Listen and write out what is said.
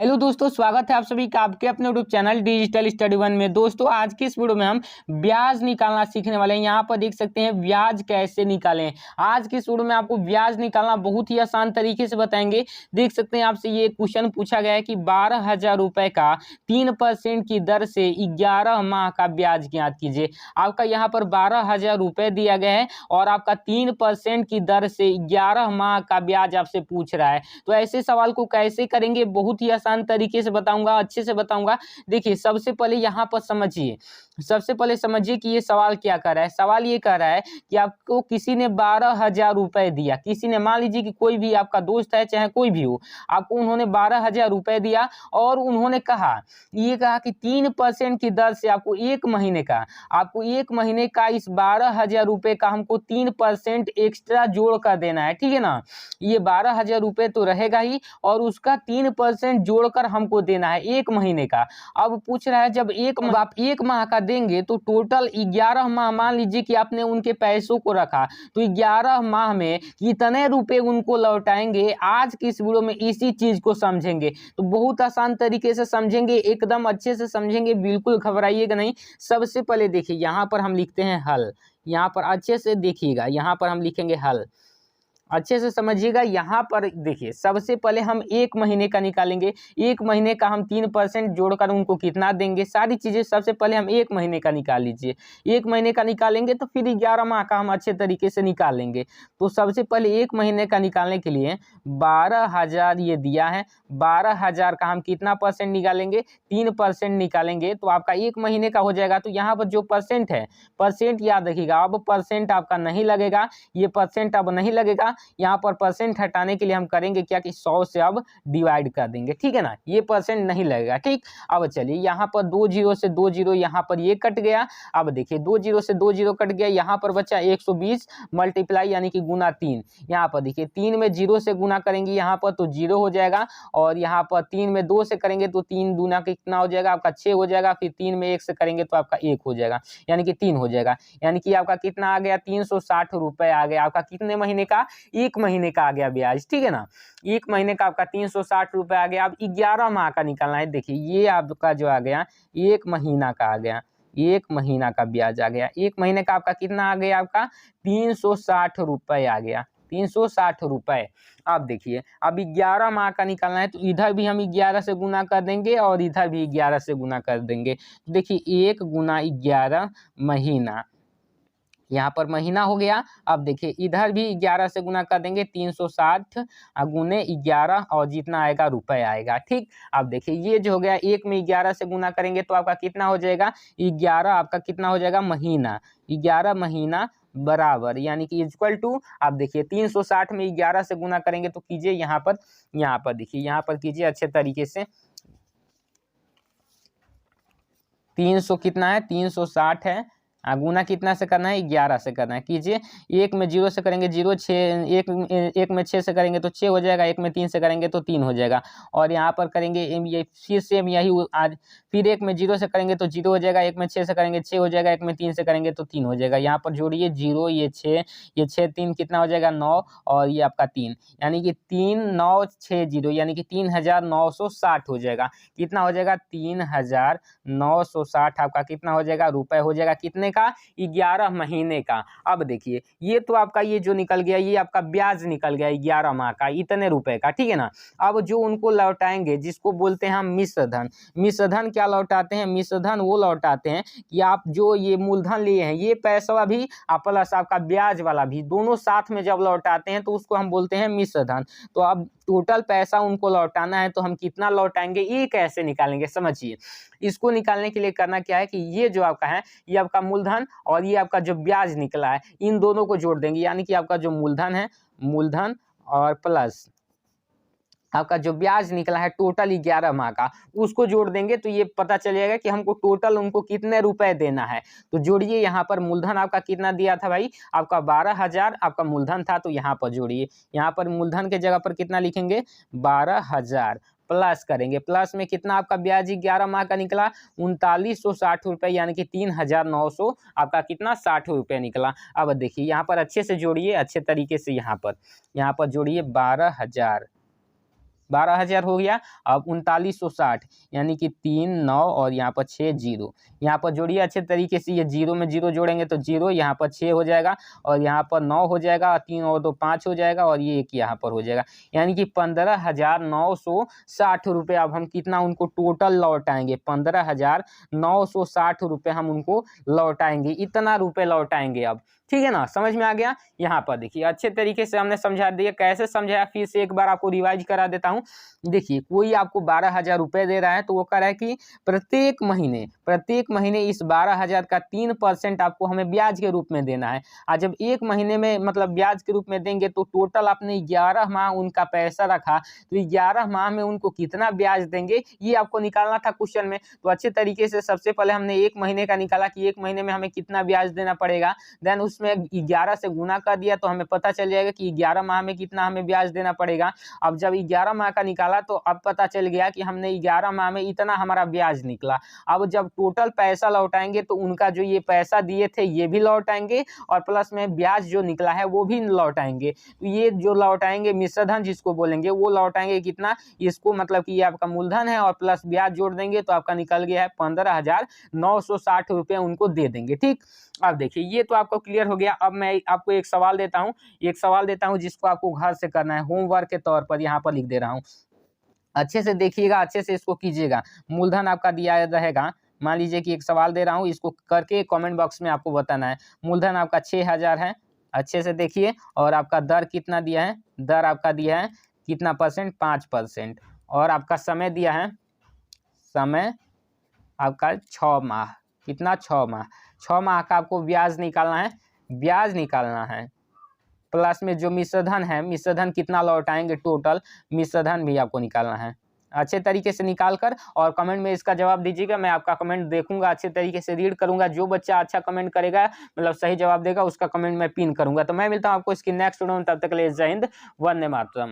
Hello दोस्तों, स्वागत है आप सभी का आपके अपने YouTube channel digital study one में। दोस्तों आज की इस वीडियो में हम ब्याज निकालना सीखने वाले हैं। यहाँ पर देख सकते हैं ब्याज कैसे निकालें। आज की इस वीडियो में आपको ब्याज निकालना बहुत ही आसान तरीके से बताएंगे। देख सकते हैं आपसे ये क्वेश्चन पूछा गया है कि 12,000 रुपए का 3% की दर से 11 माह का ब्याज ज्ञात कीजिए। आपका यहाँ पर 12,000 रुपए दिया गया है और आपका 3% की दर से 11 माह का ब्याज आपसे पूछ रहा है। तो ऐसे सवाल को कैसे करेंगे, बहुत ही आसान तरीके से बताऊंगा, अच्छे से बताऊंगा। देखिए सबसे पहले यहाँ पर समझिए कि ये सवाल क्या कर रहा है। सवाल ये कर रहा है कि आपको किसी ने 12,000 रुपए दिया। किसी ने, मान लीजिए कि कोई भी आपका दोस्त है चाहे कोई भी हो, आपको उन्होंने 12,000 रुपए दिया और उन्होंने कहा कि 3% की दर से आपको एक महीने का इस 12,000 रुपए का हमको 3% एक्स्ट्रा जोड़ कर देना है। ठीक है ना, ये 12,000 रुपए तो रहेगा ही और उसका 3% जोड़कर हमको देना है एक महीने का। अब पूछ रहा है जब आप एक माह का देंगे तो टोटल 11 माह, मान लीजिए कि आपने उनके पैसों को रखा तो 11 माह में कितने रुपए उनको लौटाएंगे। आज की इस वीडियो में इसी चीज को समझेंगे। तो बहुत आसान तरीके से समझेंगे, एकदम अच्छे से समझेंगे, बिल्कुल घबराइएगा नहीं। सबसे पहले देखिए यहाँ पर हम लिखते हैं हल। यहाँ पर अच्छे से देखिएगा, यहाँ पर हम लिखेंगे हल, अच्छे से समझिएगा। यहाँ पर देखिए सबसे पहले हम एक महीने का निकालेंगे। एक महीने का हम 3% जोड़कर उनको कितना देंगे, सारी चीजें सबसे पहले हम एक महीने का निकाल लीजिए। एक महीने का निकालेंगे तो फिर 11 माह का हम अच्छे तरीके से निकाल लेंगे। तो सबसे पहले एक महीने का निकालने के लिए 12,000 ये दिया है, 12,000 का हम कितना परसेंट निकालेंगे, 3% निकालेंगे तो आपका एक महीने का हो जाएगा। तो यहाँ पर जो परसेंट है, परसेंट याद रखिएगा, अब परसेंट आपका नहीं लगेगा, ये परसेंट अब नहीं लगेगा। यहाँ पर परसेंट हटाने के लिए हम करेंगे क्या कि 100 से अब डिवाइड कर देंगे। ठीक है ना, ये परसेंट नहीं लगेगा। ठीक, अब चलिए यहाँ पर 2 जीरो से 2 जीरो, यहाँ पर ये कट गया। अब देखिए 2 जीरो से 2 जीरो कट गया, यहाँ पर बचा 120 मल्टीप्लाई यानी कि गुना 3। यहाँ पर देखिए 3 में 0 से गुना करेंगे यहाँ पर तो 0 हो जाएगा, और यहाँ पर 3 में 2 से करेंगे तो 3 दूना कितना हो जाएगा आपका 6 हो जाएगा। फिर 3 में 1 से करेंगे तो आपका 1 हो जाएगा, यानी कि 3 हो जाएगा। यानी कि आपका कितना आ गया, 360 रुपए आ गया आपका। कितने महीने का, एक महीने का आ गया ब्याज। ठीक है ना, एक महीने का आपका 360 रुपए आ गया। अब 11 माह का निकालना है। देखिए ये आपका जो आ गया, एक महीना का आ गया, एक महीना का ब्याज आ गया। एक महीने का आपका कितना आ गया, आपका 360 रुपए आ गया, 360 रुपए। अब देखिए अब 11 माह का निकालना है तो इधर भी हम 11 से गुना कर देंगे और इधर भी 11 से गुना कर देंगे। तो देखिए 1 गुना 11 महीना, यहाँ पर महीना हो गया। अब देखिए इधर भी 11 से गुना कर देंगे, 360 गुने 11 और जितना आएगा रुपए आएगा। ठीक, अब देखिए ये जो हो गया, एक में 11 से गुना करेंगे तो आपका कितना हो जाएगा, 11 आपका कितना हो जाएगा महीना, 11 महीना बराबर यानी कि इक्वल टू, आप देखिए 360 में 11 से गुना करेंगे तो कीजिए यहाँ पर देखिए, यहाँ पर कीजिए अच्छे तरीके से। 300 कितना है, 360 है, गुना कितना से करना है, 11 से करना है। कीजिए, एक में 0 से करेंगे 0, 6 एक में 6 से करेंगे तो 6 हो जाएगा, एक में 3 से करेंगे तो 3 हो जाएगा। और यहाँ पर करेंगे ये फिर से यही आज, फिर एक में 0 से करेंगे तो 0 हो जाएगा, एक में 6 से करेंगे 6 हो जाएगा, एक में 3 से करेंगे तो 3 हो जाएगा। यहाँ पर जोड़िए 0, ये 6 3 कितना हो जाएगा 9, और ये आपका 3, यानी कि 3960 यानी कि 3,960 हो जाएगा। कितना हो जाएगा, 3,960 आपका कितना हो जाएगा, रुपए हो जाएगा। कितने का, 11 महीने का। अब देखिए ये तो आपका ये जो निकल गया, ये आपका ब्याज निकल गया 11 माह का, इतने रुपए का। ठीक है ना, अब जो उनको लौटाएंगे जिसको बोलते हैं हम मिश्र धन। मिश्र धन क्या लौटाते हैं, मिश्र धन वो लौटाते हैं कि आप जो ये मूलधन लिए हैं, ये पैसा भी प्लस आपका ब्याज वाला भी, दोनों साथ में जब लौटाते हैं तो उसको हम बोलते हैं मिश्र धन। तो अब टोटल पैसा उनको लौटाना है तो हम कितना लौटाएंगे, ये कैसे निकालेंगे समझिए। इसको निकालने के लिए करना क्या है कि ये जो आपका है, ये आपका मूलधन और ये आपका जो ब्याज निकला है, इन दोनों को जोड़ देंगे। यानी कि आपका जो मूलधन है, मूलधन और प्लस आपका जो ब्याज निकला है टोटल 11 माह का, उसको जोड़ देंगे तो ये पता चल जाएगा कि हमको टोटल उनको कितने रुपए देना है। तो जोड़िए, यहाँ पर मूलधन आपका कितना दिया था भाई, आपका 12,000 आपका मूलधन था, तो यहाँ पर जोड़िए। यहाँ पर मूलधन के जगह पर कितना लिखेंगे, 12,000 प्लस करेंगे, प्लस में कितना आपका ब्याज 11 माह का निकला, 3960 रुपए, यानी कि 3,900 आपका कितना 60 रुपए निकला। अब देखिए यहाँ पर अच्छे से जोड़िए, अच्छे तरीके से यहाँ पर जोड़िए 12,000, 12,000 हो गया। अब 3960 यानी कि 3 9 और यहाँ पर 6 जीरो, यहाँ पर जोड़िए अच्छे तरीके से। ये जीरो में जीरो जोड़ेंगे तो जीरो, यहाँ पर 6 हो जाएगा और यहाँ पर 9 हो जाएगा, 3 और 2 5 हो जाएगा और ये 1 यहाँ पर हो जाएगा। यानी कि 15,960 रुपये अब हम कितना उनको टोटल लौटाएंगे, 15,960 रुपये हम उनको लौटाएंगे, इतना रुपये लौटाएंगे अब। ठीक है ना, समझ में आ गया। यहाँ पर देखिए अच्छे तरीके से हमने समझा दिया। कैसे समझाया फिर से एक बार आपको रिवाइज करा देता हूँ। देखिए कोई आपको 12,000 रुपये दे रहा है तो वो कह रहा है कि प्रत्येक महीने इस 12,000 का 3% आपको हमें ब्याज के रूप में देना है। और जब एक महीने में मतलब ब्याज के रूप में देंगे तो टोटल आपने 11 माह उनका पैसा रखा, तो 11 माह में उनको कितना ब्याज देंगे ये आपको निकालना था क्वेश्चन में। तो अच्छे तरीके से सबसे पहले हमने एक महीने का निकाला कि एक महीने में हमें कितना ब्याज देना पड़ेगा, देन उसमें 11 से गुना कर दिया तो हमें पता चल जाएगा कि 11 माह में कितना हमें ब्याज देना पड़ेगा। अब जब 11 माह का निकाला तो अब पता चल गया कि हमने 11 माह में इतना हमारा ब्याज निकला। अब जब टोटल पैसा लौटाएंगे तो उनका जो ये पैसा दिए थे ये भी लौटाएंगे और प्लस में ब्याज जो निकला है वो भी लौटाएंगे। तो ये जो लौटाएंगे मिश्रधन जिसको बोलेंगे वो लौटाएंगे कितना, इसको मतलब कि ये आपका मूलधन है और प्लस ब्याज जोड़ देंगे तो आपका निकल गया है 15,960 रुपये उनको दे देंगे। ठीक, अब देखिए ये तो आपको क्लियर हो गया। अब मैं आपको एक सवाल देता हूँ जिसको आपको घर से करना है, होमवर्क के तौर पर यहाँ पर लिख दे रहा हूँ। अच्छे से देखिएगा, अच्छे से इसको कीजिएगा। मूलधन आपका दिया रहेगा, मान लीजिए कि एक सवाल दे रहा हूँ, इसको करके कमेंट बॉक्स में आपको बताना है। मूलधन आपका 6,000 है, अच्छे से देखिए। और आपका दर कितना दिया है, दर आपका दिया है कितना परसेंट, 5%। और आपका समय दिया है, समय आपका 6 माह, कितना 6 माह। 6 माह का आपको ब्याज निकालना है, प्लस में जो मिश्रधन है, मिश्रधन कितना लौटाएंगे टोटल, मिश्रधन भी आपको निकालना है। अच्छे तरीके से निकाल कर और कमेंट में इसका जवाब दीजिएगा। मैं आपका कमेंट देखूंगा, अच्छे तरीके से रीड करूंगा। जो बच्चा अच्छा कमेंट करेगा मतलब सही जवाब देगा उसका कमेंट मैं पिन करूंगा। तो मैं मिलता हूं आपको इसकी नेक्स्ट वीडियो में, तब तक के लिए जय हिंद, वंदे मातरम।